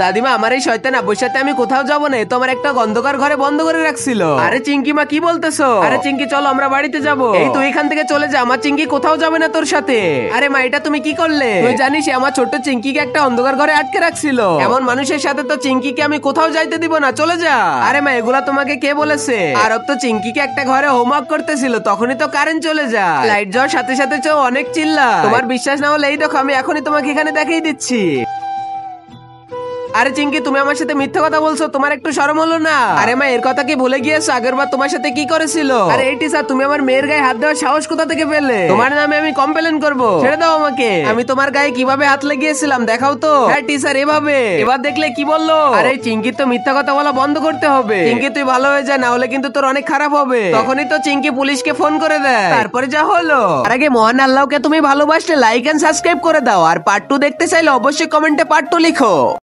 দাদিমা, আমার এই শয়তান আব্বুর সাথে আমি কোথাও যাবো না, তোমার একটা অন্ধকার ঘরে বন্ধ করে রাখছিল। আরে চিঙ্কি মা, কি বলতেছো? আরে চিঙ্কি, চলো আমরা বাড়িতে যাবো। এই তুই এখান থেকে চলে যা, আমার চিঙ্কি কোথাও যাবে না তোর সাথে। আরে মা, এটা তুমি কি করলে? তুই জানিস আমার ছোট্ট চিঙ্কিকে একটা অন্ধকার ঘরে আটকে রাখছিল। এমন মানুষের সাথে তো চিঙ্কিকে আমি কোথাও যাইতে দিব না, চলে যা। আরে মা, এগুলা তোমাকে কে বলেছে? আর তো চিঙ্কিকে একটা ঘরে হোমওয়ার্ক করতেছিল, তখনই তো কারেন্ট চলে যায়। লাইট যাওয়ার সাথে সাথে অনেক চিল্লা। তোমার বিশ্বাস না হলে এই দেখো, আমি এখনই তোমাকে এখানে দেখিয়ে দিচ্ছি। আরে চিঙ্কি, তুমি আমার সাথে মিথ্যা কথা বলছো, তোমার একটু শরম হলো না? আরে মা, এর কথা কি ভুলে গিয়েছো আগেরবার তোমার সাথে কি করেছিল? আরে এই টিচার, তুমি আমার মেয়ের গায়ে হাত দেওয়ার সাহস কোথা থেকে পেলে? তোমার নামে আমি কমপ্লেন করব, ছেড়ে দাও আমাকে। আমি তোমার গায়ে কিভাবে হাত লাগিয়েছিলাম দেখাও তো। হ্যাঁ টিচার, এভাবে। এবার দেখলে কি বললো? আরে চিঙ্কি, তো মিথ্যা কথা বলা বন্ধ করতে হবে। চিঙ্কি তুই ভালো হয়ে যা, না হলে কিন্তু তোর অনেক খারাপ হবে। তখনই তো চিঙ্কি পুলিশকে ফোন করে দেয়, তারপরে যা হলো। আর আগে মহান আল্লাহকে তুমি ভালোবাসলে লাইক এন্ড সাবস্ক্রাইব করে দাও, আর পার্ট 2 দেখতে চাইলে অবশ্যই কমেন্টে পার্ট 2 লিখো।